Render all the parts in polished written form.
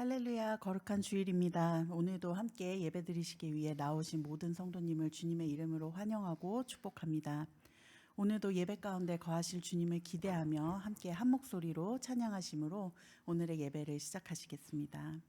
할렐루야, 거룩한 주일입니다. 오늘도 함께 예배드리시기 위해 나오신 모든 성도님을 주님의 이름으로 환영하고 축복합니다. 오늘도 예배 가운데 거하실 주님을 기대하며 함께 한 목소리로 찬양하심으로 오늘의 예배를 시작하시겠습니다.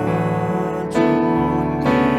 영광과 존귀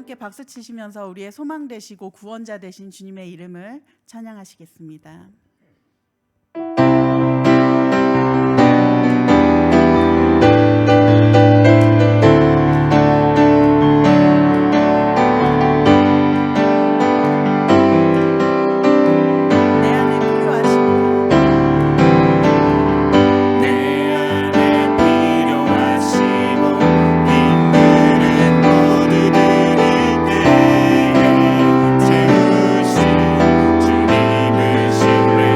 함께 박수 치시면서 우리의 소망 되시고 구원자 되신 주님의 이름을 찬양하시겠습니다. 주님을 신뢰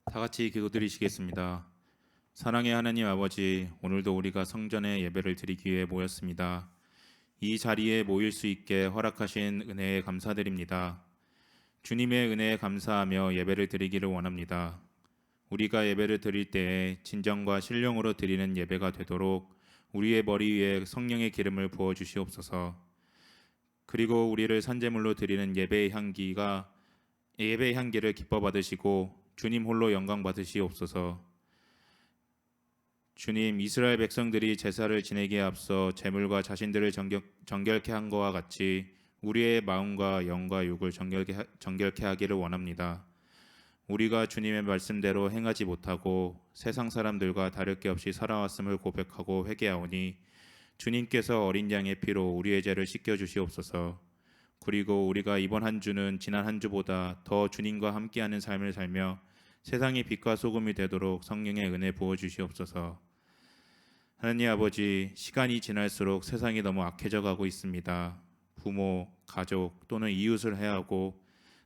다 같이 기도드리시겠습니다. 사랑의 하나님 아버지, 오늘도 우리가 성전에 예배를 드리기 위해 모였습니다. 이 자리에 모일 수 있게 허락하신 은혜에 감사드립니다. 주님의 은혜에 감사하며 예배를 드리기를 원합니다. 우리가 예배를 드릴 때에 진정과 신령으로 드리는 예배가 되도록 우리의 머리 위에 성령의 기름을 부어 주시옵소서. 그리고 우리를 산제물로 드리는 예배의 향기를 기뻐 받으시고 주님 홀로 영광 받으시옵소서. 주님, 이스라엘 백성들이 제사를 지내기에 앞서 제물과 자신들을 정결케 한 것과 같이 우리의 마음과 영과 육을 정결케 하기를 원합니다. 우리가 주님의 말씀대로 행하지 못하고 세상 사람들과 다를 게 없이 살아왔음을 고백하고 회개하오니 주님께서 어린 양의 피로 우리의 죄를 씻겨 주시옵소서. 그리고 우리가 이번 한 주는 지난 한 주보다 더 주님과 함께하는 삶을 살며 세상의 빛과 소금이 되도록 성령의 은혜 부어 주시옵소서. 하나님 아버지, 시간이 지날수록 세상이 너무 악해져 가고 있습니다. 부모, 가족 또는 이웃을 해하고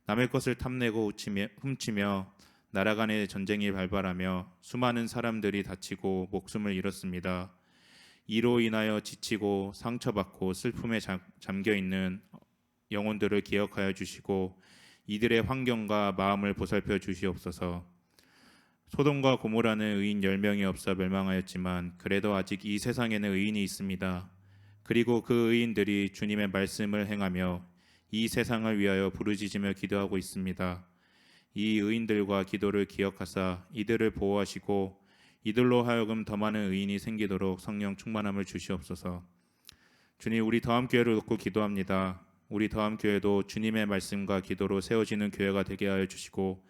남의 것을 탐내고 훔치며 나라 간의 전쟁이 발발하며 수많은 사람들이 다치고 목숨을 잃었습니다. 이로 인하여 지치고 상처받고 슬픔에 잠겨 있는 영혼들을 기억하여 주시고 이들의 환경과 마음을 보살펴 주시옵소서. 소돔과 고모라는 의인 10명이 없어 멸망하였지만 그래도 아직 이 세상에는 의인이 있습니다. 그리고 그 의인들이 주님의 말씀을 행하며 이 세상을 위하여 부르짖으며 기도하고 있습니다. 이 의인들과 기도를 기억하사 이들을 보호하시고 이들로 하여금 더 많은 의인이 생기도록 성령 충만함을 주시옵소서. 주님, 우리 더함교회를 놓고 기도합니다. 우리 더함교회도 주님의 말씀과 기도로 세워지는 교회가 되게 하여 주시고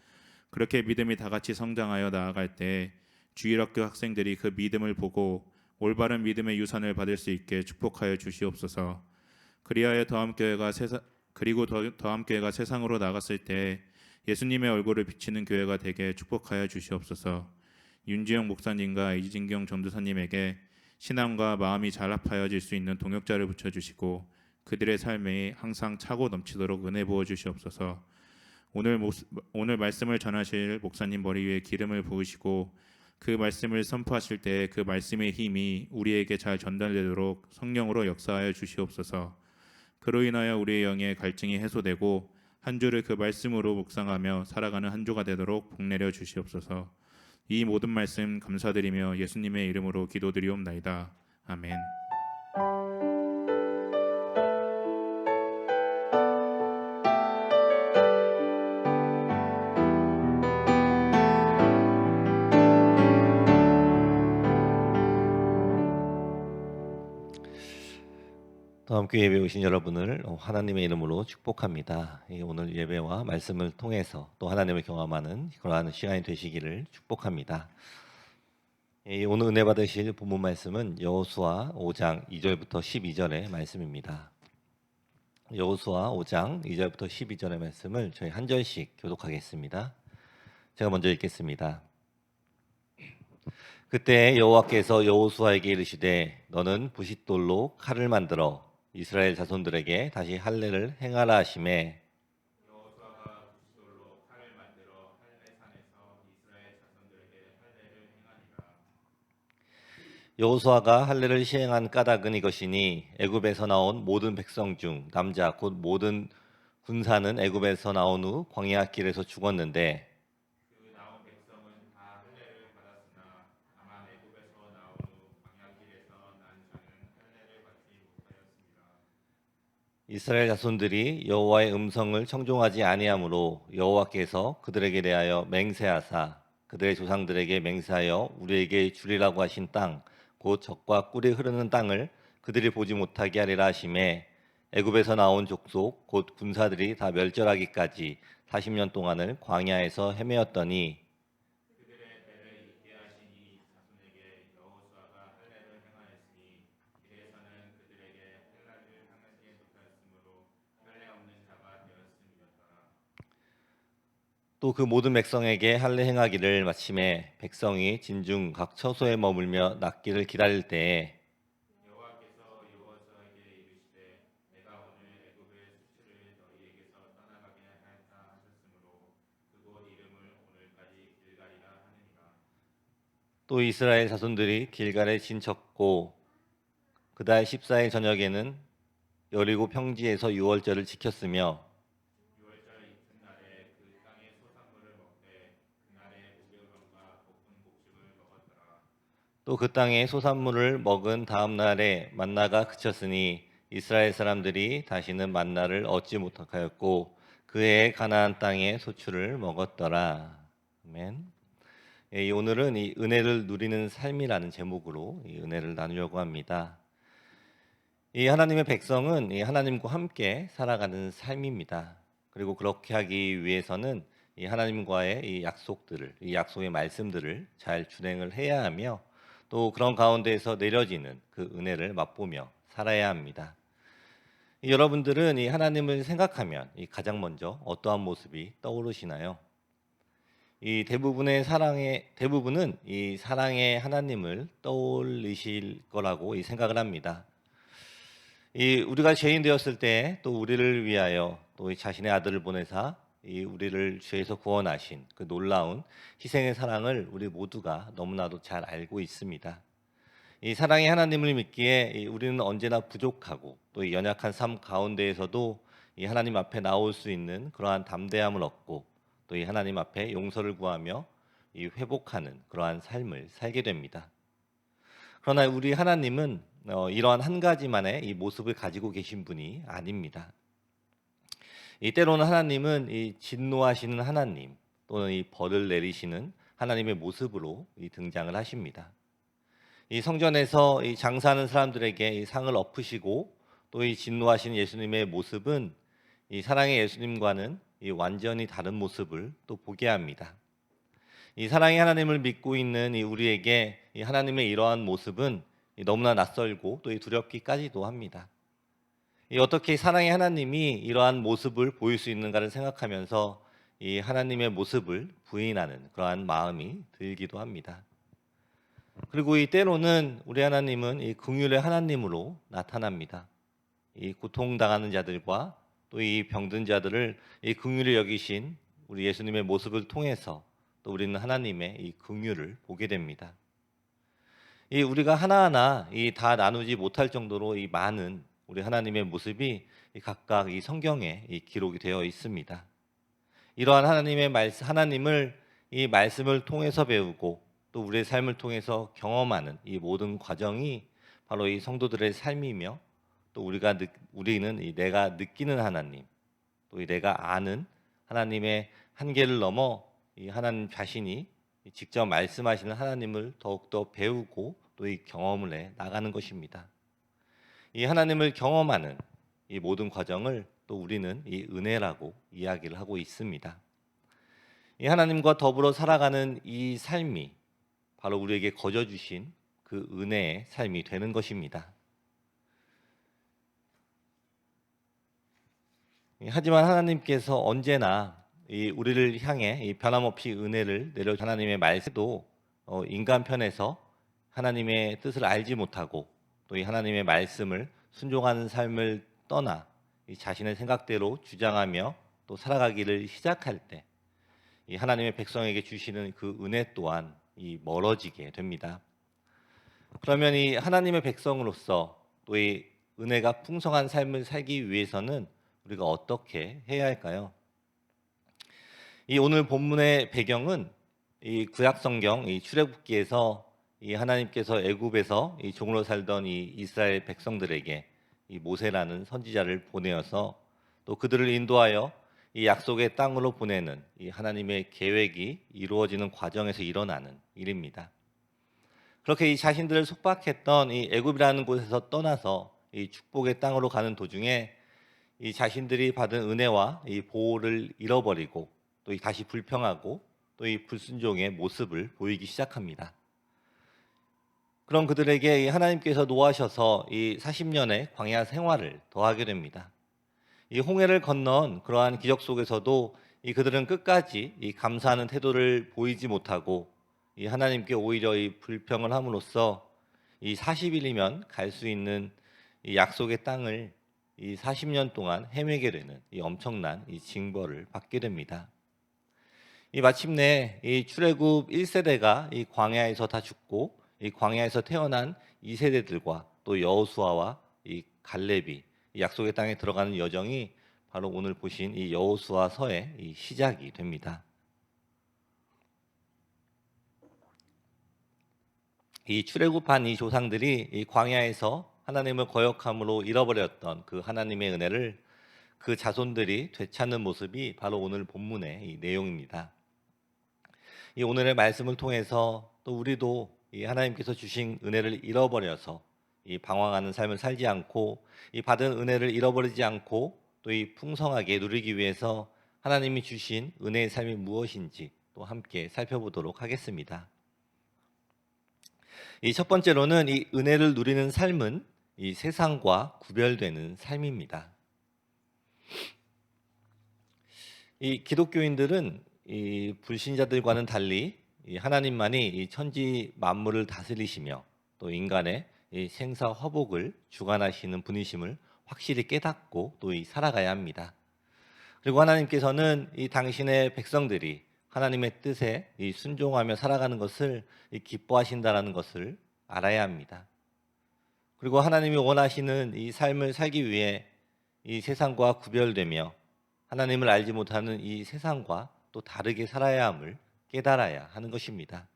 그렇게 믿음이 다 같이 성장하여 나아갈 때 주일학교 학생들이 그 믿음을 보고 올바른 믿음의 유산을 받을 수 있게 축복하여 주시옵소서. 그리하여 더함교회가 세상으로 나갔을 때 예수님의 얼굴을 비치는 교회가 되게 축복하여 주시옵소서. 윤지영 목사님과 이진경 전도사님에게 신앙과 마음이 잘 합하여질 수 있는 동역자를 붙여주시고 그들의 삶에 항상 차고 넘치도록 은혜 부어 주시옵소서. 오늘 말씀을 전하실 목사님 머리 위에 기름을 부으시고 그 말씀을 선포하실 때 그 말씀의 힘이 우리에게 잘 전달되도록 성령으로 역사하여 주시옵소서. 그로 인하여 우리의 영의 갈증이 해소되고 한 주를 그 말씀으로 묵상하며 살아가는 한 주가 되도록 복내려 주시옵소서. 이 모든 말씀 감사드리며 예수님의 이름으로 기도드리옵나이다. 아멘. 함께 예배 오신 여러분을 하나님의 이름으로 축복합니다. 오늘 예배와 말씀을 통해서 또 하나님을 경험하는 그러한 시간이 되시기를 축복합니다. 오늘 은혜 받으실 본문 말씀은 여호수아 5장 2절부터 12절의 말씀입니다. 여호수아 5장 2절부터 12절의 말씀을 저희 한 절씩 교독하겠습니다. 제가 먼저 읽겠습니다. 그때 여호와께서 여호수아에게 이르시되 너는 부싯돌로 칼을 만들어 이스라엘 자손들에게 다시 할례를 행하라 하시매 여호수아가 부싯돌로 칼을 만들어 할례산에서 이스라엘 자손들에게 할례를 행하니라. 여호수아가 할례를 시행한 까닭은 이것이니 애굽에서 나온 모든 백성 중 남자 곧 모든 군사는 애굽에서 나온 후 광야 길에서 죽었는데 이스라엘 자손들이 여호와의 음성을 청종하지 아니하므로 여호와께서 그들에게 대하여 맹세하사 그들의 조상들에게 맹세하여 우리에게 주리라고 하신 땅 곧 젖과 꿀이 흐르는 땅을 그들이 보지 못하게 하리라 하심에 애굽에서 나온 족속 곧 군사들이 다 멸절하기까지 40년 동안을 광야에서 헤매었더니 또 그 모든 백성에게 할례 행하기를 마침에 백성이 진중 각 처소에 머물며 낫기를 기다릴 때에 또 이스라엘 자손들이 길갈에 진쳤고 그달 14일 저녁에는 여리고 평지에서 유월절을 지켰으며 또 그 땅의 소산물을 먹은 다음 날에 만나가 그쳤으니 이스라엘 사람들이 다시는 만나를 얻지 못하였고 그의 가나안 땅의 소출을 먹었더라. 아멘. 이 오늘은 이 은혜를 누리는 삶이라는 제목으로 이 은혜를 나누려고 합니다. 이 하나님의 백성은 이 하나님과 함께 살아가는 삶입니다. 그리고 그렇게 하기 위해서는 이 하나님과의 이 약속들을, 이 약속의 말씀들을 잘 준행을 해야 하며 또 그런 가운데에서 내려지는 그 은혜를 맛보며 살아야 합니다. 여러분들은 이 하나님을 생각하면 이 가장 먼저 어떠한 모습이 떠오르시나요? 이 대부분은 이 사랑의 하나님을 떠올리실 거라고 이 생각을 합니다. 이 우리가 죄인 되었을 때 또 우리를 위하여 또 이 자신의 아들을 보내사 이 우리를 죄에서 구원하신 그 놀라운 희생의 사랑을 우리 모두가 너무나도 잘 알고 있습니다. 이 사랑의 하나님을 믿기에 우리는 언제나 부족하고 또 이 연약한 삶 가운데에서도 이 하나님 앞에 나올 수 있는 그러한 담대함을 얻고 또 이 하나님 앞에 용서를 구하며 이 회복하는 그러한 삶을 살게 됩니다. 그러나 우리 하나님은 이러한 한 가지만의 이 모습을 가지고 계신 분이 아닙니다. 때로는 하나님은 이 진노하시는 하나님 또는 이 벌을 내리시는 하나님의 모습으로 등장을 하십니다. 이 성전에서 이 장사하는 사람들에게 이 상을 엎으시고 또 이 진노하시는 예수님의 모습은 이 사랑의 예수님과는 이 완전히 다른 모습을 또 보게 합니다. 이 사랑의 하나님을 믿고 있는 이 우리에게 이 하나님의 이러한 모습은 너무나 낯설고 또 두렵기까지도 합니다. 어떻게 사랑의 하나님이 이러한 모습을 보일 수 있는가를 생각하면서 이 하나님의 모습을 부인하는 그러한 마음이 들기도 합니다. 그리고 이 때로는 우리 하나님은 이 긍휼의 하나님으로 나타납니다. 이 고통당하는 자들과 또 이 병든 자들을 이 긍휼히 여기신 우리 예수님의 모습을 통해서 또 우리는 하나님의 이 긍휼을 보게 됩니다. 이 우리가 하나하나 이 다 나누지 못할 정도로 이 많은 우리 하나님의 모습이 각각 이 성경에 이 기록이 되어 있습니다. 이러한 하나님을 이 말씀을 통해서 배우고 또 우리의 삶을 통해서 경험하는 이 모든 과정이 바로 이 성도들의 삶이며 또 우리는 이 내가 느끼는 하나님, 또 이 내가 아는 하나님의 한계를 넘어 이 하나님 자신이 직접 말씀하시는 하나님을 더욱더 배우고 또 이 경험을 해 나가는 것입니다. 이 하나님을 경험하는 이 모든 과정을 또 우리는 이 은혜라고 이야기를 하고 있습니다. 이 하나님과 더불어 살아가는 이 삶이 바로 우리에게 거저 주신 그 은혜의 삶이 되는 것입니다. 하지만 하나님께서 언제나 이 우리를 향해 이 변함없이 은혜를 내려 하나님의 말씀도 인간 편에서 하나님의 뜻을 알지 못하고 또 이 하나님의 말씀을 순종하는 삶을 떠나 이 자신의 생각대로 주장하며 또 살아가기를 시작할 때 이 하나님의 백성에게 주시는 그 은혜 또한 이 멀어지게 됩니다. 그러면 이 하나님의 백성으로서 또 이 은혜가 풍성한 삶을 살기 위해서는 우리가 어떻게 해야 할까요? 이 오늘 본문의 배경은 이 구약 성경 이 출애굽기에서 이 하나님께서 애굽에서 이 종으로 살던 이 이스라엘 백성들에게 이 모세라는 선지자를 보내어서 또 그들을 인도하여 이 약속의 땅으로 보내는 이 하나님의 계획이 이루어지는 과정에서 일어나는 일입니다. 그렇게 이 자신들을 속박했던 이 애굽이라는 곳에서 떠나서 이 축복의 땅으로 가는 도중에 이 자신들이 받은 은혜와 이 보호를 잃어버리고 또 다시 불평하고 또 이 불순종의 모습을 보이기 시작합니다. 그런 그들에게 이 하나님께서 노하셔서 이 40년의 광야 생활을 더하게 됩니다. 이 홍해를 건넌 그러한 기적 속에서도 이 그들은 끝까지 이 감사하는 태도를 보이지 못하고 이 하나님께 오히려 이 불평을 함으로써 이 40일이면 갈 수 있는 이 약속의 땅을 이 40년 동안 헤매게 되는 이 엄청난 이 징벌을 받게 됩니다. 이 마침내 이 출애굽 1세대가 이 광야에서 다 죽고 이 광야에서 태어난 2세대들과 또 여호수아와 이 갈렙이 이 약속의 땅에 들어가는 여정이 바로 오늘 보신 이 여호수아서의 이 시작이 됩니다. 이 출애굽한 이 조상들이 이 광야에서 하나님을 거역함으로 잃어버렸던 그 하나님의 은혜를 그 자손들이 되찾는 모습이 바로 오늘 본문의 이 내용입니다. 이 오늘의 말씀을 통해서 또 우리도 이 하나님께서 주신 은혜를 잃어버려서 이 방황하는 삶을 살지 않고 이 받은 은혜를 잃어버리지 않고 또 이 풍성하게 누리기 위해서 하나님이 주신 은혜의 삶이 무엇인지 또 함께 살펴보도록 하겠습니다. 이 첫 번째로는 이 은혜를 누리는 삶은 이 세상과 구별되는 삶입니다. 이 기독교인들은 이 불신자들과는 달리 이 하나님만이 이 천지 만물을 다스리시며 또 인간의 이 생사 화복을 주관하시는 분이심을 확실히 깨닫고 또 이 살아가야 합니다. 그리고 하나님께서는 이 당신의 백성들이 하나님의 뜻에 이 순종하며 살아가는 것을 이 기뻐하신다라는 것을 알아야 합니다. 그리고 하나님이 원하시는 이 삶을 살기 위해 이 세상과 구별되며 하나님을 알지 못하는 이 세상과 또 다르게 살아야 함을 깨달아야 하는 것입니다.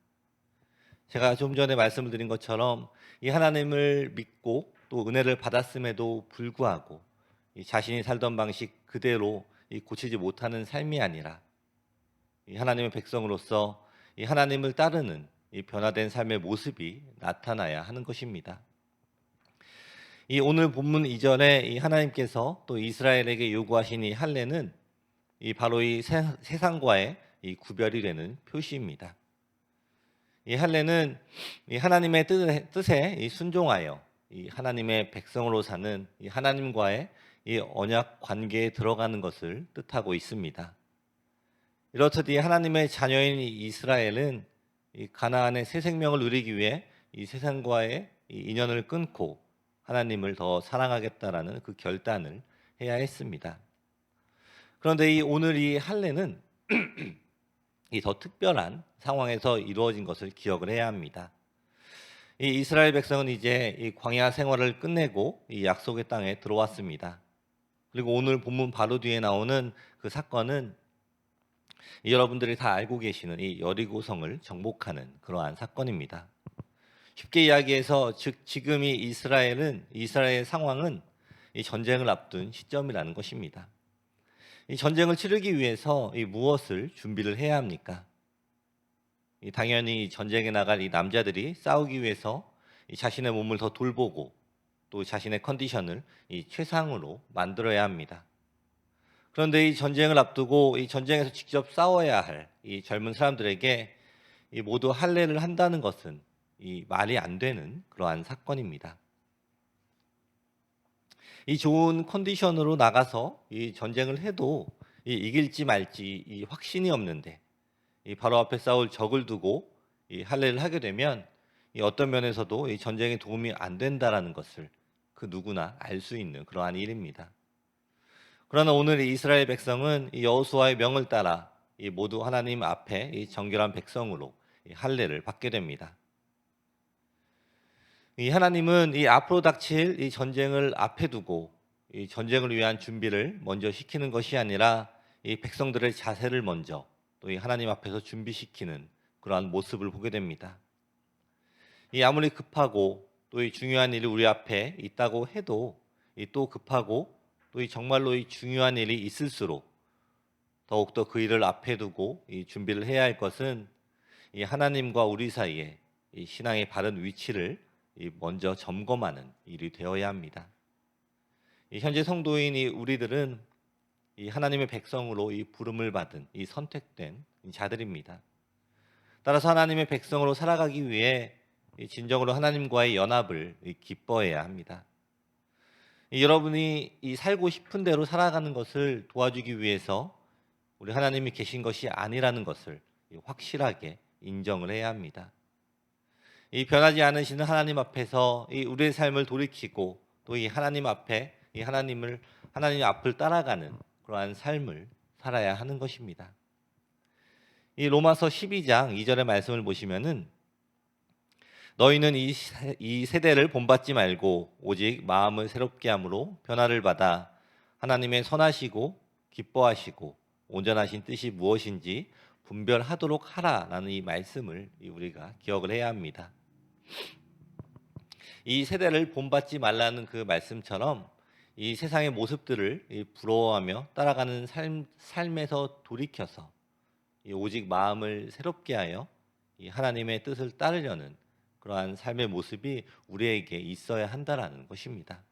제가 좀 전에 말씀을 드린 것처럼 이 하나님을 믿고 또 은혜를 받았음에도 불구하고 이 자신이 살던 방식 그대로 이 고치지 못하는 삶이 아니라 이 하나님의 백성으로서 이 하나님을 따르는 이 변화된 삶의 모습이 나타나야 하는 것입니다. 이 오늘 본문 이전에 이 하나님께서 또 이스라엘에게 요구하신 이 할례는 이 바로 이 세상과의 이 구별이 되는 표시입니다. 이 할례는 이 하나님의 뜻에 이 순종하여 이 하나님의 백성으로 사는 이 하나님과의 이 언약 관계에 들어가는 것을 뜻하고 있습니다. 이렇듯 이 하나님의 자녀인 이스라엘은 이 가나안의 새 생명을 누리기 위해 이 세상과의 이 인연을 끊고 하나님을 더 사랑하겠다라는 그 결단을 해야 했습니다. 그런데 이 오늘 이 할례는 이 더 특별한 상황에서 이루어진 것을 기억을 해야 합니다. 이 이스라엘 백성은 이제 이 광야 생활을 끝내고 이 약속의 땅에 들어왔습니다. 그리고 오늘 본문 바로 뒤에 나오는 그 사건은 여러분들이 다 알고 계시는 이 여리고성을 정복하는 그러한 사건입니다. 쉽게 이야기해서 즉 지금 이 이스라엘의 상황은 이 전쟁을 앞둔 시점이라는 것입니다. 이 전쟁을 치르기 위해서 이 무엇을 준비를 해야 합니까? 이 당연히 전쟁에 나갈 이 남자들이 싸우기 위해서 이 자신의 몸을 더 돌보고 또 자신의 컨디션을 이 최상으로 만들어야 합니다. 그런데 이 전쟁을 앞두고 이 전쟁에서 직접 싸워야 할 이 젊은 사람들에게 이 모두 할례를 한다는 것은 이 말이 안 되는 그러한 사건입니다. 이 좋은 컨디션으로 나가서 이 전쟁을 해도 이 이길지 말지 이 확신이 없는데 이 바로 앞에 싸울 적을 두고 이 할례를 하게 되면 이 어떤 면에서도 이 전쟁에 도움이 안 된다라는 것을 그 누구나 알 수 있는 그러한 일입니다. 그러나 오늘 이스라엘 백성은 이 여호수아의 명을 따라 이 모두 하나님 앞에 이 정결한 백성으로 이 할례를 받게 됩니다. 이 하나님은 이 앞으로 닥칠 이 전쟁을 앞에 두고 이 전쟁을 위한 준비를 먼저 시키는 것이 아니라 이 백성들의 자세를 먼저 또 이 하나님 앞에서 준비시키는 그러한 모습을 보게 됩니다. 이 아무리 급하고 또 이 중요한 일이 우리 앞에 있다고 해도 이 또 급하고 또 이 정말로 이 중요한 일이 있을수록 더욱더 그 일을 앞에 두고 이 준비를 해야 할 것은 이 하나님과 우리 사이에 이 신앙의 바른 위치를 이 먼저 점검하는 일이 되어야 합니다. 이 현재 성도인 이 우리들은 이 하나님의 백성으로 이 부름을 받은 이 선택된 자들입니다. 따라서 하나님의 백성으로 살아가기 위해 이 진정으로 하나님과의 연합을 기뻐해야 합니다. 여러분이 이 살고 싶은 대로 살아가는 것을 도와주기 위해서 우리 하나님이 계신 것이 아니라는 것을 확실하게 인정을 해야 합니다. 이 변하지 않으시는 하나님 앞에서 이 우리의 삶을 돌이키고 또 이 하나님 앞에 이 하나님 앞을 따라가는 그러한 삶을 살아야 하는 것입니다. 이 로마서 12장 2절의 말씀을 보시면은 너희는 이 세대를 본받지 말고 오직 마음을 새롭게 함으로 변화를 받아 하나님의 선하시고 기뻐하시고 온전하신 뜻이 무엇인지 분별하도록 하라라는 이 말씀을 우리가 기억을 해야 합니다. 이 세대를 본받지 말라는 그 말씀처럼 이 세상의 모습들을 부러워하며 따라가는 삶에서 돌이켜서 오직 마음을 새롭게 하여 이 하나님의 뜻을 따르려는 그러한 삶의 모습이 우리에게 있어야 한다라는 것입니다.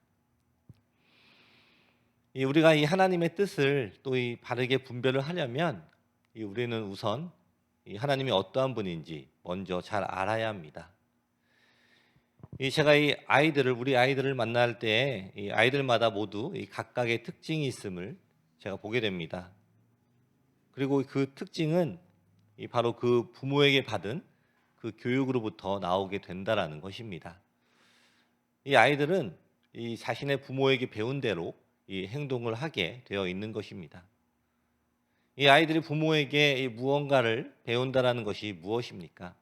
우리가 이 하나님의 뜻을 또 이 바르게 분별을 하려면 우리는 우선 이 하나님이 어떠한 분인지 먼저 잘 알아야 합니다. 제가 우리 아이들을 만날 때 이 아이들마다 모두 이 각각의 특징이 있음을 제가 보게 됩니다. 그리고 그 특징은 바로 그 부모에게 받은 그 교육으로부터 나오게 된다라는 것입니다. 이 아이들은 이 자신의 부모에게 배운 대로 이 행동을 하게 되어 있는 것입니다. 이 아이들이 부모에게 이 무언가를 배운다라는 것이 무엇입니까?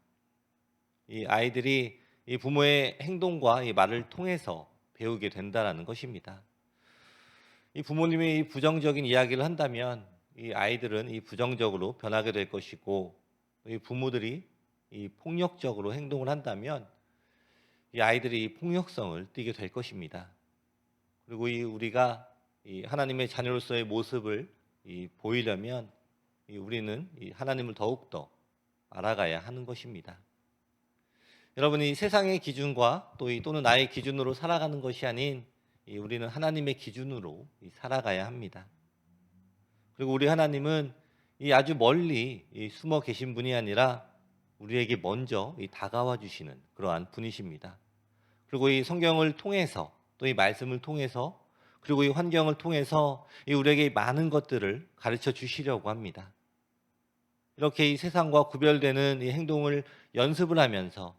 이 아이들이 이 부모의 행동과 이 말을 통해서 배우게 된다라는 것입니다. 이 부모님이 이 부정적인 이야기를 한다면 이 아이들은 이 부정적으로 변하게 될 것이고, 이 부모들이 이 폭력적으로 행동을 한다면 이 아이들이 이 폭력성을 띠게 될 것입니다. 그리고 우리가 이 하나님의 자녀로서의 모습을 보이려면 우리는 이 하나님을 더욱더 알아가야 하는 것입니다. 여러분이 세상의 기준과 또는 나의 기준으로 살아가는 것이 아닌 우리는 하나님의 기준으로 살아가야 합니다. 그리고 우리 하나님은 아주 멀리 숨어 계신 분이 아니라 우리에게 먼저 다가와 주시는 그러한 분이십니다. 그리고 이 성경을 통해서 또 이 말씀을 통해서 그리고 이 환경을 통해서 우리에게 많은 것들을 가르쳐 주시려고 합니다. 이렇게 이 세상과 구별되는 이 행동을 연습을 하면서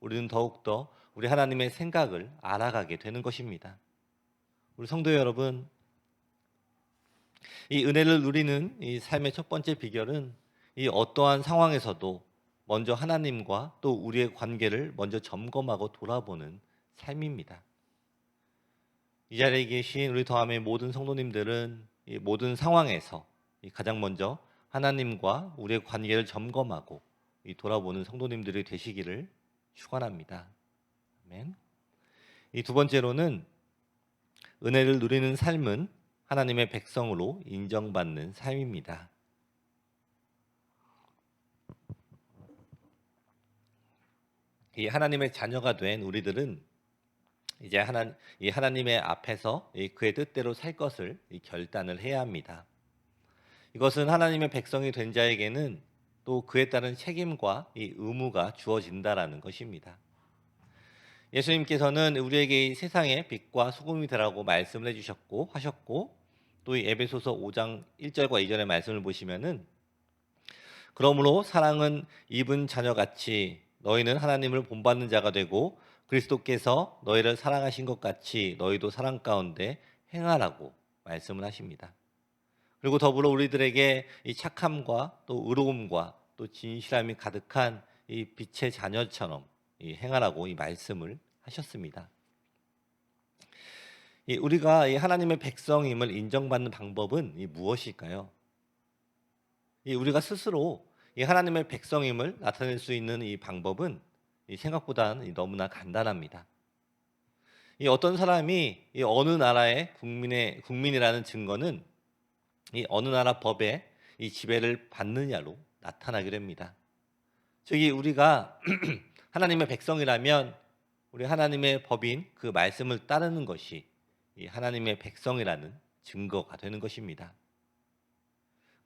우리는 더욱더 우리 하나님의 생각을 알아가게 되는 것입니다. 우리 성도 여러분, 이 은혜를 누리는 이 삶의 첫 번째 비결은 이 어떠한 상황에서도 먼저 하나님과 또 우리의 관계를 먼저 점검하고 돌아보는 삶입니다. 이 자리에 계신 우리 더함의 모든 성도님들은 이 모든 상황에서 가장 먼저 하나님과 우리의 관계를 점검하고 돌아보는 성도님들이 되시기를 축원합니다. 아멘. 이 두 번째로는 은혜를 누리는 삶은 하나님의 백성으로 인정받는 삶입니다. 이 하나님의 자녀가 된 우리들은 이제 하나님의 앞에서 그의 뜻대로 살 것을 결단을 해야 합니다. 이것은 하나님의 백성이 된 자에게는 또 그에 따른 책임과 의무가 주어진다라는 것입니다. 예수님께서는 우리에게 이 세상의 빛과 소금이 되라고 말씀을 해주셨고 하셨고, 또 이 에베소서 5장 1절과 2절의 말씀을 보시면은 그러므로 사랑은 입은 자녀같이 너희는 하나님을 본받는 자가 되고 그리스도께서 너희를 사랑하신 것 같이 너희도 사랑 가운데 행하라고 말씀을 하십니다. 그리고 더불어 우리들에게 이 착함과 또 의로움과 또 진실함이 가득한 이 빛의 자녀처럼 행하라고 이 말씀을 하셨습니다. 우리가 이 하나님의 백성임을 인정받는 방법은 무엇일까요? 우리가 스스로 이 하나님의 백성임을 나타낼 수 있는 이 방법은 생각보다는 너무나 간단합니다. 어떤 사람이 어느 나라의 국민이라는 증거는 어느 나라 법에 지배를 받느냐로 나타나게 됩니다. 즉 우리가 하나님의 백성이라면 우리 하나님의 법인 그 말씀을 따르는 것이 하나님의 백성이라는 증거가 되는 것입니다.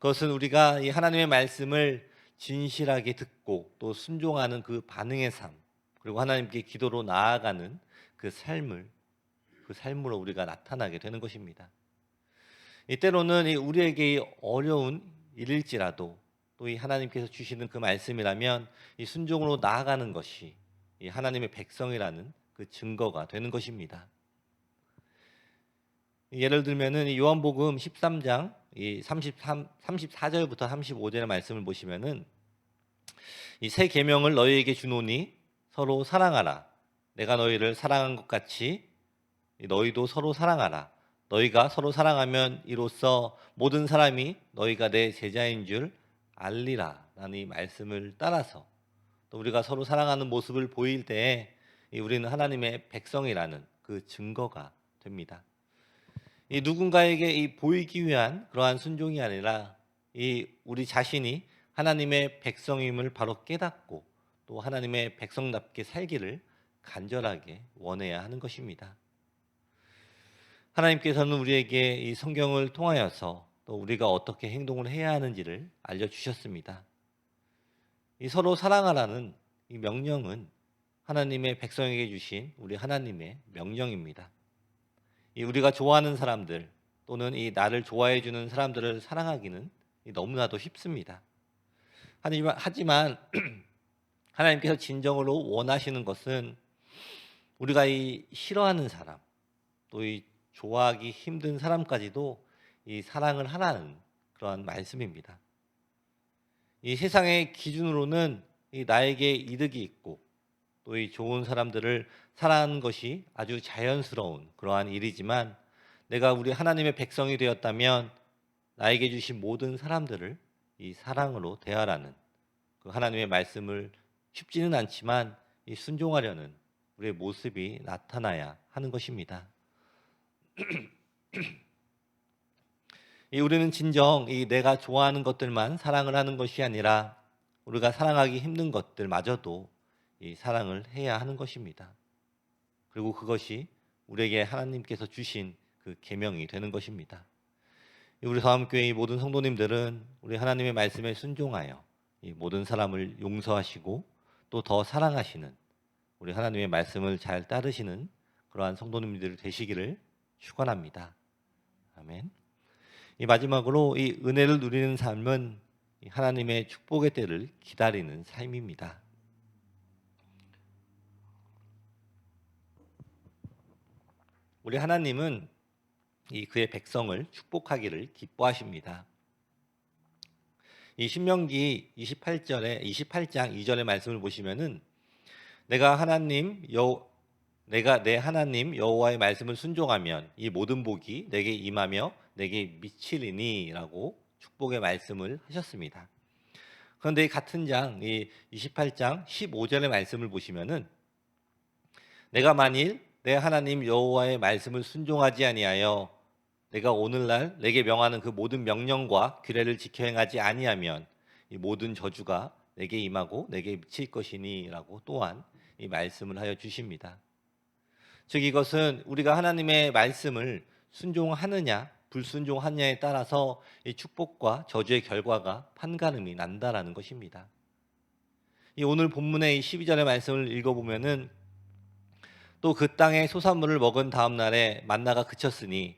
그것은 우리가 이 하나님의 말씀을 진실하게 듣고 또 순종하는 그 반응의 삶, 그리고 하나님께 기도로 나아가는 그 삶으로 우리가 나타나게 되는 것입니다. 때로는 우리에게 어려운 일일지라도 또 이 하나님께서 주시는 그 말씀이라면 이 순종으로 나아가는 것이 이 하나님의 백성이라는 그 증거가 되는 것입니다. 예를 들면은 요한복음 13장 34절부터 35절의 말씀을 보시면은 이 새 계명을 너희에게 주노니 서로 사랑하라. 내가 너희를 사랑한 것 같이 너희도 서로 사랑하라. 너희가 서로 사랑하면 이로써 모든 사람이 너희가 내 제자인 줄 알리라. 라는 이 말씀을 따라서 또 우리가 서로 사랑하는 모습을 보일 때에 우리는 하나님의 백성이라는 그 증거가 됩니다. 이 누군가에게 이 보이기 위한 그러한 순종이 아니라 이 우리 자신이 하나님의 백성임을 바로 깨닫고 또 하나님의 백성답게 살기를 간절하게 원해야 하는 것입니다. 하나님께서는 우리에게 이 성경을 통하여서 또 우리가 어떻게 행동을 해야 하는지를 알려주셨습니다. 이 서로 사랑하라는 이 명령은 하나님의 백성에게 주신 우리 하나님의 명령입니다. 이 우리가 좋아하는 사람들 또는 이 나를 좋아해 주는 사람들을 사랑하기는 너무나도 쉽습니다. 하지만 하나님께서 진정으로 원하시는 것은 우리가 이 싫어하는 사람, 또 이 좋아하기 힘든 사람까지도 이 사랑을 하라는 그러한 말씀입니다. 이 세상의 기준으로는 이 나에게 이득이 있고 또 이 좋은 사람들을 사랑하는 것이 아주 자연스러운 그러한 일이지만 내가 우리 하나님의 백성이 되었다면 나에게 주신 모든 사람들을 이 사랑으로 대하라는 그 하나님의 말씀을 쉽지는 않지만 이 순종하려는 우리의 모습이 나타나야 하는 것입니다. 우리는 진정 이 내가 좋아하는 것들만 사랑을 하는 것이 아니라 우리가 사랑하기 힘든 것들마저도 이 사랑을 해야 하는 것입니다. 그리고 그것이 우리에게 하나님께서 주신 그 계명이 되는 것입니다. 우리 다음교회 모든 성도님들은 우리 하나님의 말씀에 순종하여 이 모든 사람을 용서하시고 또 더 사랑하시는 우리 하나님의 말씀을 잘 따르시는 그러한 성도님들 되시기를 축원합니다. 아멘. 이 마지막으로 이 은혜를 누리는 삶은 하나님의 축복의 때를 기다리는 삶입니다. 우리 하나님은 이 그의 백성을 축복하기를 기뻐하십니다. 이 신명기 28장 2절의 말씀을 보시면은 내가 내 하나님 여호와의 말씀을 순종하면 이 모든 복이 내게 임하며 내게 미치리니라고 축복의 말씀을 하셨습니다. 그런데 이 같은 장 이 28장 15절의 말씀을 보시면은 내가 만일 내 하나님 여호와의 말씀을 순종하지 아니하여 내가 오늘날 내게 명하는 그 모든 명령과 규례를 지켜 행하지 아니하면 이 모든 저주가 내게 임하고 내게 미칠 것이니라고 또한 이 말씀을 하여 주십니다. 즉 이것은 우리가 하나님의 말씀을 순종하느냐 불순종하느냐에 따라서 이 축복과 저주의 결과가 판가름이 난다라는 것입니다. 이 오늘 본문의 12절의 말씀을 읽어보면은 또 그 땅의 소산물을 먹은 다음 날에 만나가 그쳤으니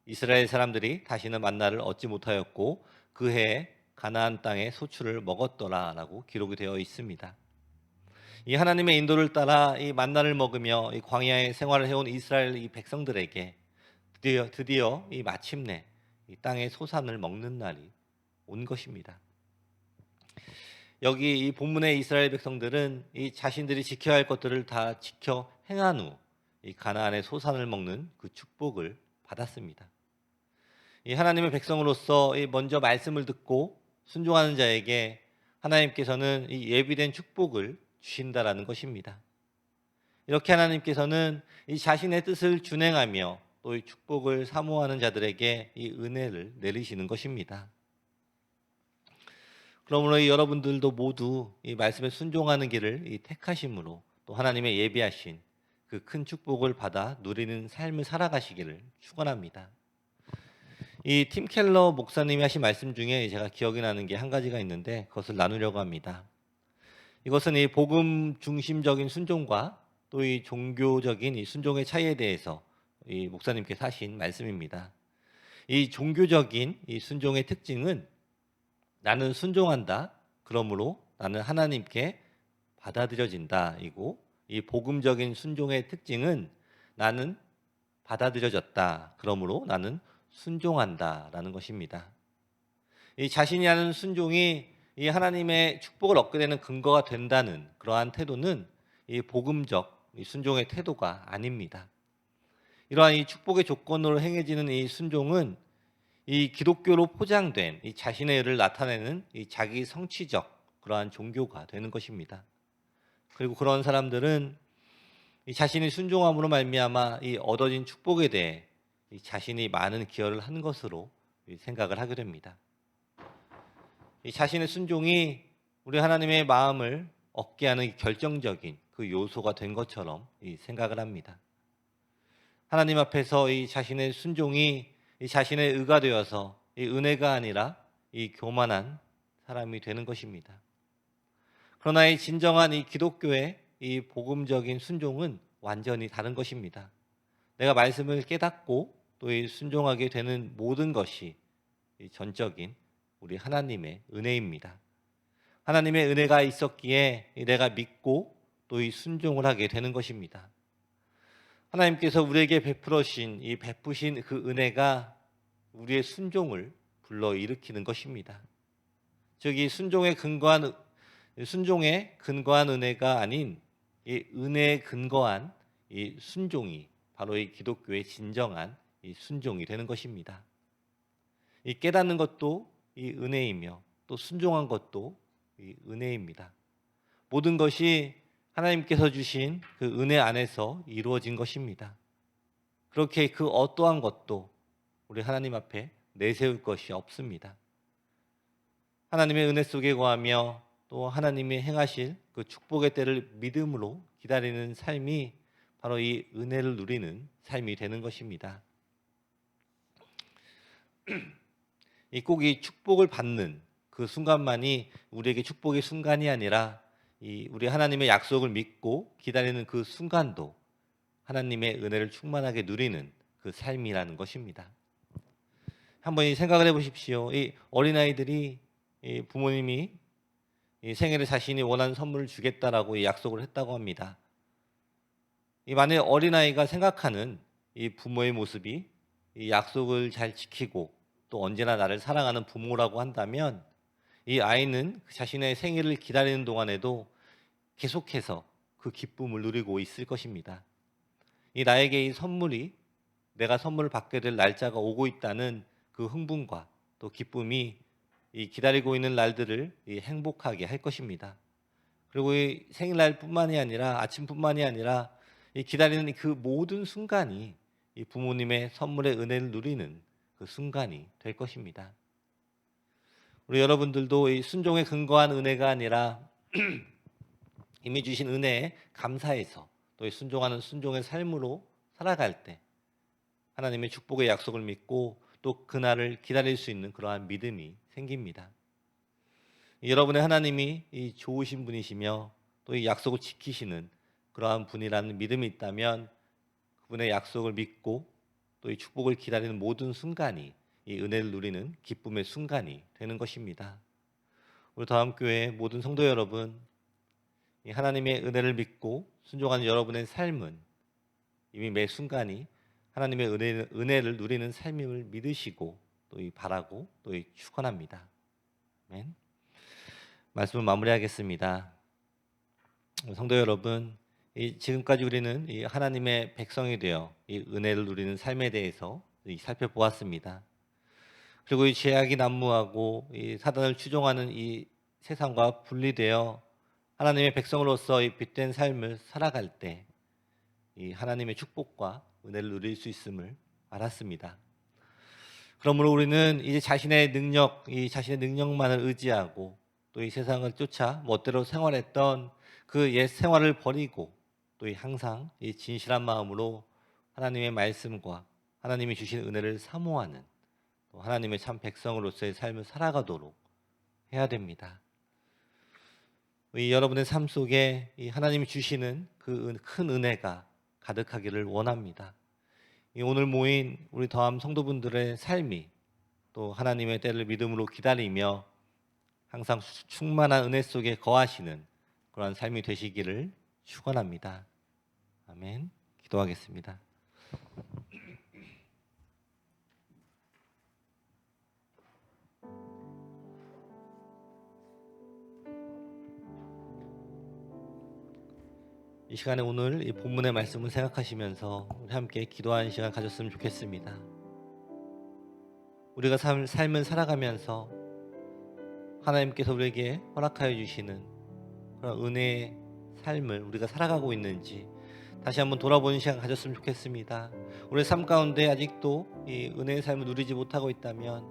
이스라엘 사람들이 다시는 만나를 얻지 못하였고 그 해에 가나안 땅의 소출을 먹었더라라고 기록이 되어 있습니다. 이 하나님의 인도를 따라 이 만나를 먹으며 이 광야의 생활을 해온 이스라엘 이 백성들에게 드디어 이 마침내 이 땅의 소산을 먹는 날이 온 것입니다. 여기 이 본문의 이스라엘 백성들은 이 자신들이 지켜야 할 것들을 다 지켜 행한 후 이 가나안의 소산을 먹는 그 축복을 받았습니다. 이 하나님의 백성으로서 이 먼저 말씀을 듣고 순종하는 자에게 하나님께서는 이 예비된 축복을 주신다라는 것입니다. 이렇게 하나님께서는 이 자신의 뜻을 준행하며 또 이 축복을 사모하는 자들에게 이 은혜를 내리시는 것입니다. 그러므로 이 여러분들도 모두 이 말씀에 순종하는 길을 이 택하심으로 또 하나님의 예비하신 그 큰 축복을 받아 누리는 삶을 살아가시기를 축원합니다. 이 팀 켈러 목사님이 하신 말씀 중에 제가 기억이 나는 게 한 가지가 있는데 그것을 나누려고 합니다. 이것은 이 복음 중심적인 순종과 또 이 종교적인 이 순종의 차이에 대해서 이 목사님께서 하신 말씀입니다. 이 종교적인 이 순종의 특징은 나는 순종한다. 그러므로 나는 하나님께 받아들여진다이고 이 복음적인 순종의 특징은 나는 받아들여졌다. 그러므로 나는 순종한다라는 것입니다. 이 자신이 하는 순종이 이 하나님의 축복을 얻게 되는 근거가 된다는 그러한 태도는 이 복음적 이 순종의 태도가 아닙니다. 이러한 이 축복의 조건으로 행해지는 이 순종은 이 기독교로 포장된 이 자신의 의를 나타내는 이 자기 성취적 그러한 종교가 되는 것입니다. 그리고 그런 사람들은 이 자신이 순종함으로 말미암아 이 얻어진 축복에 대해 이 자신이 많은 기여를 한 것으로 생각을 하게 됩니다. 이 자신의 순종이 우리 하나님의 마음을 얻게 하는 결정적인 그 요소가 된 것처럼 생각을 합니다. 하나님 앞에서 이 자신의 순종이 이 자신의 의가 되어서 이 은혜가 아니라 이 교만한 사람이 되는 것입니다. 그러나 이 진정한 이 기독교의 이 복음적인 순종은 완전히 다른 것입니다. 내가 말씀을 깨닫고 또 이 순종하게 되는 모든 것이 이 전적인 우리 하나님의 은혜입니다. 하나님의 은혜가 있었기에 내가 믿고 또 이 순종을 하게 되는 것입니다. 하나님께서 우리에게 베푸신 그 은혜가 우리의 순종을 불러일으키는 것입니다. 즉 이 순종에 근거한 은혜가 아닌 이 은혜에 근거한 이 순종이 바로 이 기독교의 진정한 이 순종이 되는 것입니다. 이 깨닫는 것도 이 은혜이며 또 순종한 것도 이 은혜입니다. 모든 것이 하나님께서 주신 그 은혜 안에서 이루어진 것입니다. 그렇게 그 어떠한 것도 우리 하나님 앞에 내세울 것이 없습니다. 하나님의 은혜 속에 거하며 또 하나님이 행하실 그 축복의 때를 믿음으로 기다리는 삶이 바로 이 은혜를 누리는 삶이 되는 것입니다. 꼭 이 축복을 받는 그 순간만이 우리에게 축복의 순간이 아니라 우리 하나님의 약속을 믿고 기다리는 그 순간도 하나님의 은혜를 충만하게 누리는 그 삶이라는 것입니다. 한번 생각을 해보십시오. 이 어린아이들이 부모님이 생일에 자신이 원하는 선물을 주겠다라고 약속을 했다고 합니다. 만약 어린아이가 생각하는 이 부모의 모습이 이 약속을 잘 지키고 또 언제나 나를 사랑하는 부모라고 한다면 이 아이는 자신의 생일을 기다리는 동안에도 계속해서 그 기쁨을 누리고 있을 것입니다. 나에게 이 선물이 내가 선물을 받게 될 날짜가 오고 있다는 그 흥분과 또 기쁨이 기다리고 있는 날들을 행복하게 할 것입니다. 그리고 이 생일날뿐만이 아니라 아침뿐만이 아니라 기다리는 그 모든 순간이 이 부모님의 선물의 은혜를 누리는 그 순간이 될 것입니다. 우리 여러분들도 이 순종에 근거한 은혜가 아니라 이미 주신 은혜에 감사해서 또 순종하는 순종의 삶으로 살아갈 때 하나님의 축복의 약속을 믿고 또 그날을 기다릴 수 있는 그러한 믿음이 생깁니다. 여러분의 하나님이 좋으신 분이시며 또 이 약속을 지키시는 그러한 분이라는 믿음이 있다면 그분의 약속을 믿고 또 이 축복을 기다리는 모든 순간이 이 은혜를 누리는 기쁨의 순간이 되는 것입니다. 우리 다음교회 모든 성도 여러분, 이 하나님의 은혜를 믿고 순종하는 여러분의 삶은 이미 매 순간이 하나님의 은혜를 누리는 삶임을 믿으시고 또 바라고 또 축원합니다. 아멘. 말씀을 마무리하겠습니다. 성도 여러분, 지금까지 우리는 이 하나님의 백성이 되어 이 은혜를 누리는 삶에 대해서 살펴보았습니다. 그리고 이 죄악이 난무하고 이 사단을 추종하는 이 세상과 분리되어 하나님의 백성으로서 이 빛된 삶을 살아갈 때 이 하나님의 축복과 은혜를 누릴 수 있음을 알았습니다. 그러므로 우리는 이제 자신의 능력만을 의지하고 또 이 세상을 쫓아 멋대로 생활했던 그 옛 생활을 버리고 또 항상 이 진실한 마음으로 하나님의 말씀과 하나님이 주신 은혜를 사모하는 또 하나님의 참 백성으로서의 삶을 살아가도록 해야 됩니다. 여러분의 삶 속에 이 하나님이 주시는 그 큰 은혜가 가득하기를 원합니다. 오늘 모인 우리 더함 성도분들의 삶이 또 하나님의 때를 믿음으로 기다리며 항상 충만한 은혜 속에 거하시는 그러한 삶이 되시기를 축원합니다. 아멘. 기도하겠습니다. 이 시간에 오늘 이 본문의 말씀을 생각하시면서 우리 함께 기도하는 시간 가졌으면 좋겠습니다. 우리가 삶을 살아가면서 하나님께서 우리에게 허락하여 주시는 그런 은혜의 삶을 우리가 살아가고 있는지 다시 한번 돌아보는 시간 가졌으면 좋겠습니다. 우리의 삶 가운데 아직도 이 은혜의 삶을 누리지 못하고 있다면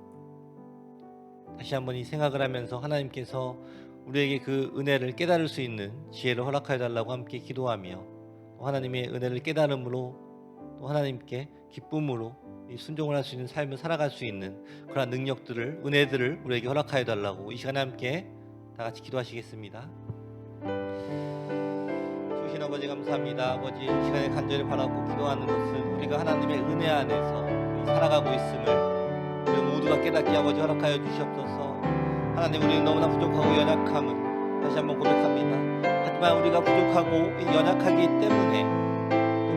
다시 한번 이 생각을 하면서 하나님께서 우리에게 그 은혜를 깨달을 수 있는 지혜를 허락하여 달라고 함께 기도하며 또 하나님의 은혜를 깨달음으로 또 하나님께 기쁨으로 이 순종을 할 수 있는 삶을 살아갈 수 있는 그러한 능력들을 은혜들을 우리에게 허락하여 달라고 이 시간에 함께 다 같이 기도하시겠습니다. 주신 아버지 감사합니다. 아버지 이 시간에 간절히 바라고 기도하는 것은 우리가 하나님의 은혜 안에서 살아가고 있음을 우리 모두가 깨닫게 아버지 허락하여 주시옵소서. 하나님 우리는 너무나 부족하고 연약함을 다시 한번 고백합니다. 하지만 우리가 부족하고 연약하기 때문에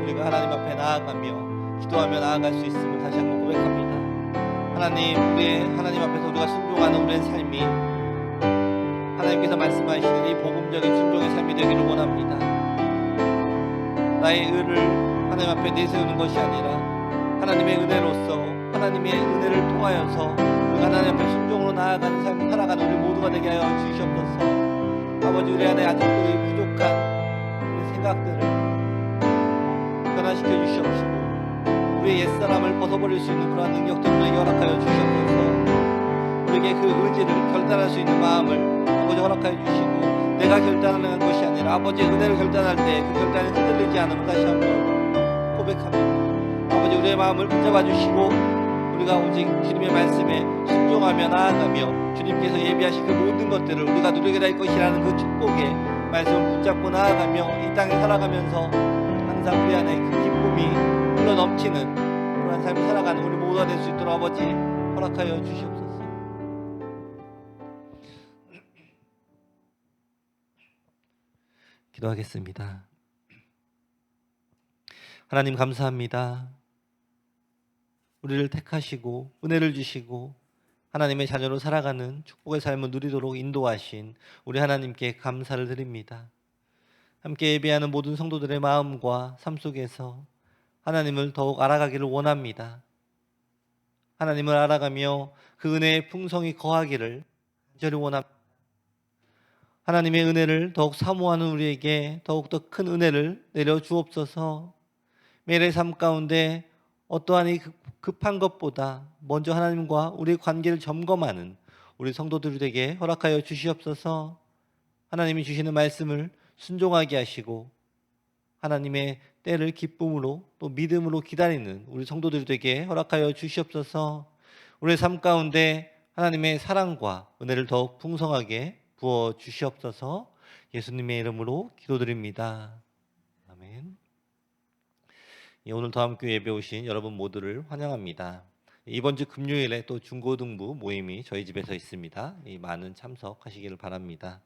우리가 하나님 앞에 나아가며 기도하며 나아갈 수 있음을 다시 한번 고백합니다. 하나님 우리의 하나님 앞에서 우리가 순종하는 우리의 삶이 하나님께서 말씀하시는 이 복음적인 순종의 삶이 되기를 원합니다. 나의 의를 하나님 앞에 내세우는 것이 아니라 하나님의 은혜로서 하나님의 은혜를 통하여서 우리가 하나님 앞에 순종으로 나아가는 삶을 살아가는 우리 모두가 되게 하여 주시옵소서. 아버지 우리 안에 아직도 이 부족한 우리 생각들을 변화시켜 주시옵시고 우리의 옛사람을 벗어버릴 수 있는 그러한 능력들을 우리에게 허락하여 주시옵소서. 우리에게 그 의지를 결단할 수 있는 마음을 아버지 허락하여 주시고 내가 결단하는 것이 아니라 아버지의 은혜를 결단할 때 그 결단이 흔들리지 않음을 다시 한번 고백합니다. 아버지 우리의 마음을 붙잡아 주시고 우리가 오직 주님의 말씀에 순종하며 나아가며 주님께서 예비하신 그 모든 것들을 우리가 누리게 될 것이라는 그 축복의 말씀을 붙잡고 나아가며 이 땅에 살아가면서 항상 우리 안에 그 기쁨이 흘러 넘치는 그런 삶을 살아가는 우리 모두가 될 수 있도록 아버지 허락하여 주시옵소서. 기도하겠습니다. 하나님 감사합니다. 우리를 택하시고 은혜를 주시고 하나님의 자녀로 살아가는 축복의 삶을 누리도록 인도하신 우리 하나님께 감사를 드립니다. 함께 예배하는 모든 성도들의 마음과 삶 속에서 하나님을 더욱 알아가기를 원합니다. 하나님을 알아가며 그 은혜의 풍성이 거하기를 간절히 원합니다. 하나님의 은혜를 더욱 사모하는 우리에게 더욱더 큰 은혜를 내려 주옵소서. 매일의 삶 가운데 어떠한 이 급한 것보다 먼저 하나님과 우리의 관계를 점검하는 우리 성도들에게 허락하여 주시옵소서. 하나님이 주시는 말씀을 순종하게 하시고 하나님의 때를 기쁨으로 또 믿음으로 기다리는 우리 성도들에게 허락하여 주시옵소서. 우리의 삶 가운데 하나님의 사랑과 은혜를 더욱 풍성하게 부어 주시옵소서. 예수님의 이름으로 기도드립니다. 아멘. 오늘 더함교회 예배 오신 여러분 모두를 환영합니다. 이번 주 금요일에 또 중고등부 모임이 저희 집에서 있습니다. 많은 참석하시기를 바랍니다.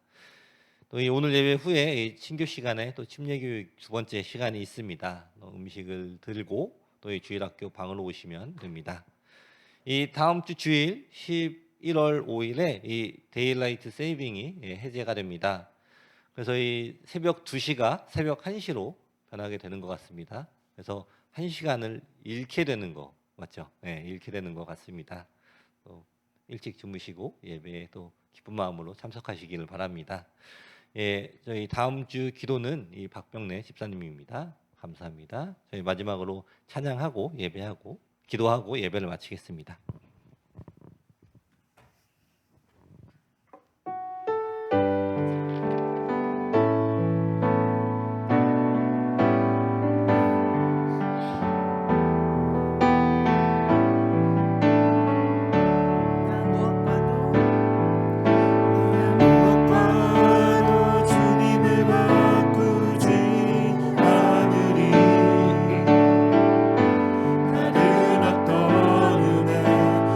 또 오늘 예배 후에 친교 시간에 또 침례교육 두 번째 시간이 있습니다. 음식을 들고 또 주일학교 방으로 오시면 됩니다. 이 다음 주 주일 11월 5일에 이 데일라이트 세이빙이 해제가 됩니다. 그래서 이 새벽 2시가 새벽 1시로 변하게 되는 것 같습니다. 그래서 1시간을 잃게 되는 거 맞죠? 네, 잃게 되는 것 같습니다. 또 일찍 주무시고 예배에 또 기쁜 마음으로 참석하시기를 바랍니다. 예, 저희 다음 주 기도는 이 박병래 집사님입니다. 감사합니다. 저희 마지막으로 찬양하고 예배하고 기도하고 예배를 마치겠습니다. 다른 어떤 은혜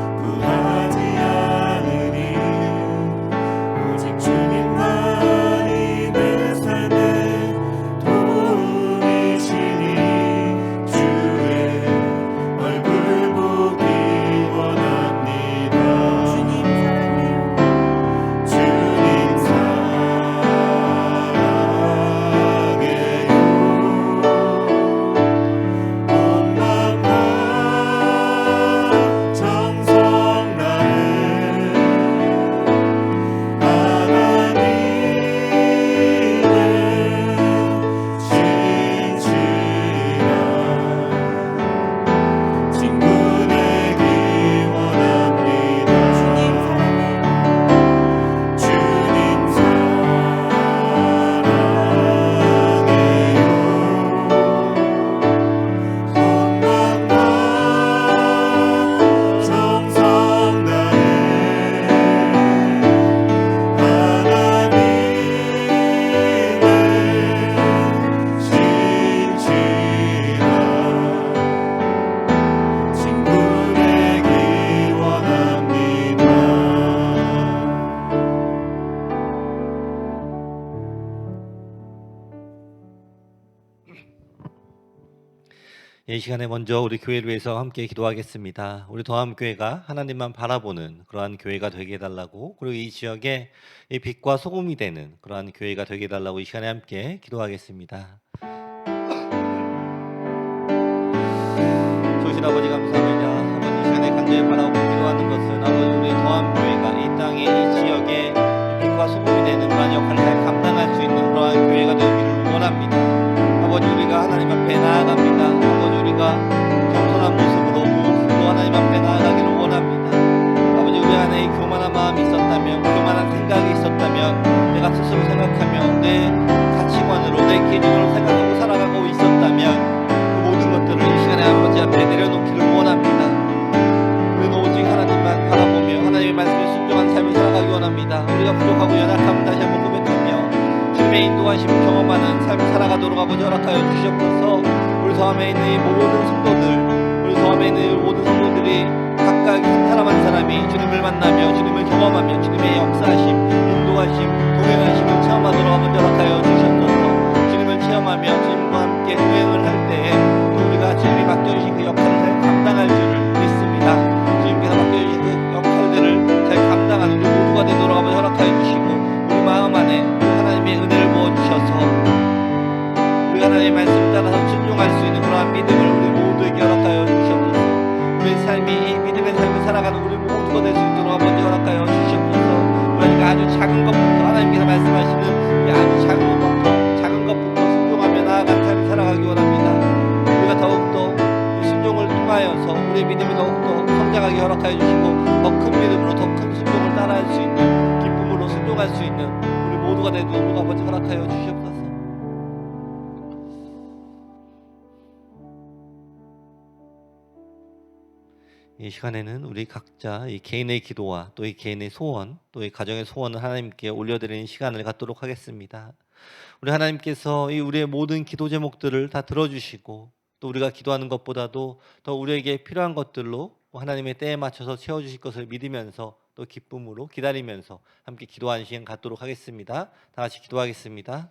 이 시간에 먼저 우리 교회를 위해서 함께 기도하겠습니다. 우리 더함교회가 하나님만 바라보는 그러한 교회가 되게 해달라고, 그리고 이 지역에 이 빛과 소금이 되는 그러한 교회가 되게 해달라고 이 시간에 함께 기도하겠습니다. 좋으신 아버지 감사합니다. 아버지 이 시간에 간절히 바라고 기도하는 것은 아버지 우리 더함교회가 이 땅에 이 지역에 빛과 소금이 되는 그러한 역할을 잘 감당할 수 있는 그러한 교회가 되기를 원합니다. 아버지 우리가 하나님 앞에 나아갑니다. 아버지 우리가 겸손한 모습으로 무엇으로 하나님 앞에 나아가기를 원합니다. 아버지 우리 안에 이 교만한 마음이 있었다면, 교만한 생각이 있었다면, 내가 스스로 생각하며 내 가치관으로 내 기준으로 생각하고 살아가고 있었다면 그 모든 것들을 이 시간에 아버지 앞에 내려놓기를 원합니다. 우리는 오직 하나님만 바라보며 하나님의 말씀에 순종한 삶을 살아가기 원합니다. 우리가 부족하고 연약함을 다시 한번 고백하며 주님의 인도하심을 경험하는 삶을 살아가도록 아버지 허락하여 주시옵소서. 우리 더함에 있는 이 모든 성도들, 우리 더함에 있는 이 모든 성도들이 각각 한 사람 한 사람이 주님을 만나며 주님을 경험하며 주님의 역사하심, 인도하심, 동행하심을 체험하도록 아버지 허락하여 주시옵소서. 주님을 체험하며 주님과 함께 동행을 할 때에 또 우리가 주님이 맡겨주신 그 역할을 잘 감당할 줄을 믿습니다. 주님께서 맡겨주신 그 역할들을 잘 감당하는 우리 모두가 되도록 아버지 허락하여 주시고, 우리 마음 안에 하나님의 은혜를 부어주셔서 우리 하나님의 말씀을 따라서 순종할 수 있는 그러한 믿음을 우리 모두에게 허락하여 주시옵소서. 우리 삶이 이 믿음의 삶을 살아가는 우리 모두가 될 수 있도록 아버지 허락하여 주시옵소서. 우리가 아주 작은 것부터 하나님께서 말씀하시는 이 아주 작은 것부터 순종하며 나아가는 삶을 살아가기 원합니다. 우리가 더욱더 이 순종을 통하여서 우리의 믿음이 더욱더 성장하게 허락하여 주시고, 더 큰 믿음으로 더 큰 순종을 따라할 수 있는, 기쁨으로 순종할 수 있는 우리 모두가 되도록 아버지 허락하여 주시옵소서. 이 시간에는 우리 각자 이 개인의 기도와 또 이 개인의 소원, 또 이 가정의 소원을 하나님께 올려드리는 시간을 갖도록 하겠습니다. 우리 하나님께서 이 우리의 모든 기도 제목들을 다 들어주시고, 또 우리가 기도하는 것보다도 더 우리에게 필요한 것들로 하나님의 때에 맞춰서 채워주실 것을 믿으면서 또 기쁨으로 기다리면서 함께 기도하는 시간 갖도록 하겠습니다. 다 같이 기도하겠습니다.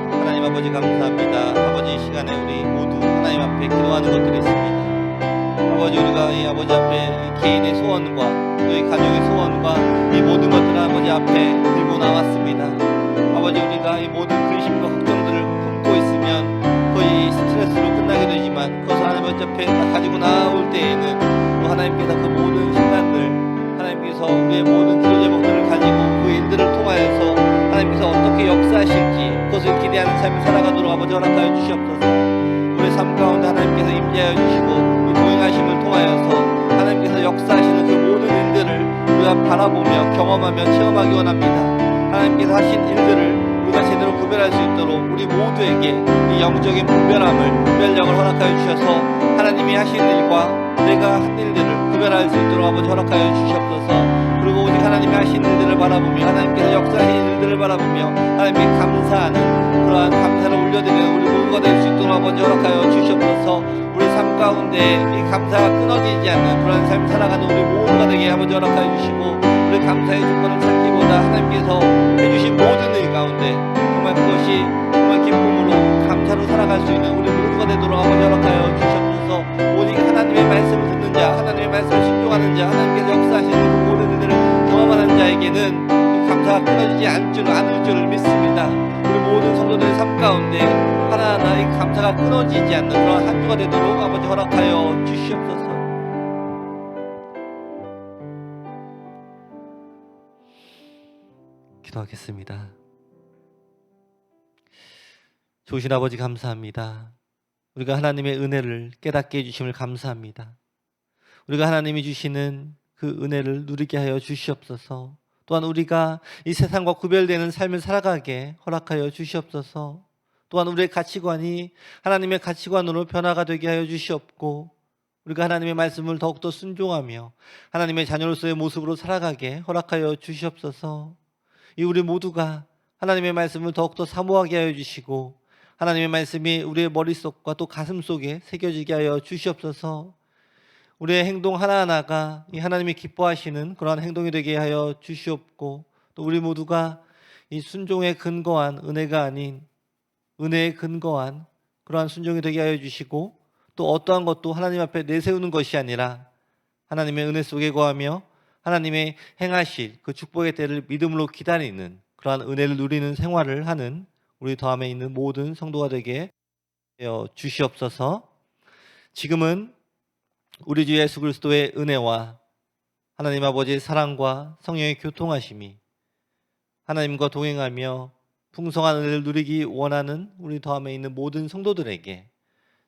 하나님 아버지 감사합니다. 아버지 이 시간에 우리 모두 하나님 앞에 기도하는 것들이 있습니다. 아버지 우리가 이 아버지 앞에 이 개인의 소원과 또 이 가정의 소원과 이 모든 것들을 아버지 앞에 들고 나왔습니다. 아버지 우리가 이 모든 근심과 걱정들을 품고 있으면 거의 스트레스로 끝나게 되지만, 그것을 하나님 앞에 가지고 나올 때에는 또 하나님께서 그 모든 시간들, 하나님께서 우리의 모든 기도 제목들을 가지고 그 일들을 통하여서 하나님께서 어떻게 역사하실지 그것을 기대하는 삶을 살아가도록 아버지 허락하여 주시옵소서. 우리의 삶 가운데 하나님께서 임재하여 주시고 이 동행하심을 통하여서 하나님께서 역사하시는 그 모든 일들을 우리가 바라보며 경험하며 체험하기 원합니다. 하나님께서 하신 일들을 우리가 제대로 구별할 수 있도록 우리 모두에게 이 영적인 분별력을 허락하여 주셔서 하나님이 하신 일과 내가 한 일들을 구별할 수 있도록 아버지 허락하여 주시옵소서. 그리고 오직 하나님이 하신 일들을 바라보며, 하나님께서 역사하신 일들을 바라보며 하나님께 감사하는 그러한 감사를 올려드리는 우리 모두가 될 수 있도록 아버지 허락하여 주시옵소서. 우리 삶 가운데 이 감사가 끊어지지 않는 그런 삶을 살아가는 우리 모두가 되게 아버지 허락하여 주시고, 우리 감사의 조건을 찾기보다 하나님께서 해주신 모든 일 가운데 정말 그것이 정말 기쁨으로 감사로 살아갈 수 있는 우리 모두가 되도록 아버지 허락하여 주시옵소서. 오직 하나님의 말씀을 듣는 자, 하나님의 말씀을 순종하는 자, 하나님께서 역사하시는 그 모든 일들을 경험하는 자에게는 감사가 끊어지지 않을 줄을 믿습니다. 우리 모든 성도들의 삶 가운데 하나하나 이 감사가 끊어지지 않는 그런 한 주가 되도록 아버지 허락하여 주시옵소서. 기도하겠습니다. 좋으신 아버지 감사합니다. 우리가 하나님의 은혜를 깨닫게 해주심을 감사합니다. 우리가 하나님이 주시는 그 은혜를 누리게 하여 주시옵소서. 또한 우리가 이 세상과 구별되는 삶을 살아가게 허락하여 주시옵소서. 또한 우리의 가치관이 하나님의 가치관으로 변화가 되게 하여 주시옵고, 우리가 하나님의 말씀을 더욱더 순종하며 하나님의 자녀로서의 모습으로 살아가게 허락하여 주시옵소서. 이 우리 모두가 하나님의 말씀을 더욱더 사모하게 하여 주시고, 하나님의 말씀이 우리의 머릿속과 또 가슴 속에 새겨지게 하여 주시옵소서. 우리의 행동 하나하나가 이 하나님이 기뻐하시는 그러한 행동이 되게 하여 주시옵고, 또 우리 모두가 이 순종에 근거한 은혜가 아닌 은혜에 근거한 그러한 순종이 되게 하여 주시고 또 어떠한 것도 하나님 앞에 내세우는 것이 아니라 하나님의 은혜 속에 거하며 하나님의 행하실 그 축복의 때를 믿음으로 기다리는 그러한 은혜를 누리는 생활을 하는 우리 더함에 있는 모든 성도가 되게 하여 주시옵소서. 지금은 우리 주 예수 그리스도의 은혜와 하나님 아버지의 사랑과 성령의 교통하심이 하나님과 동행하며 풍성한 은혜를 누리기 원하는 우리 더함에 있는 모든 성도들에게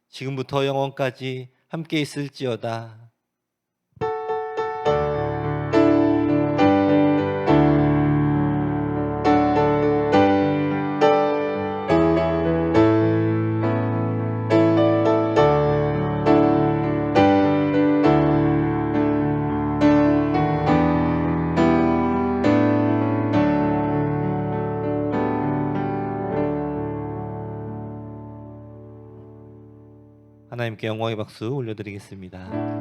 지금부터 영원까지 함께 있을지어다. 하나님께 영광의 박수 올려드리겠습니다.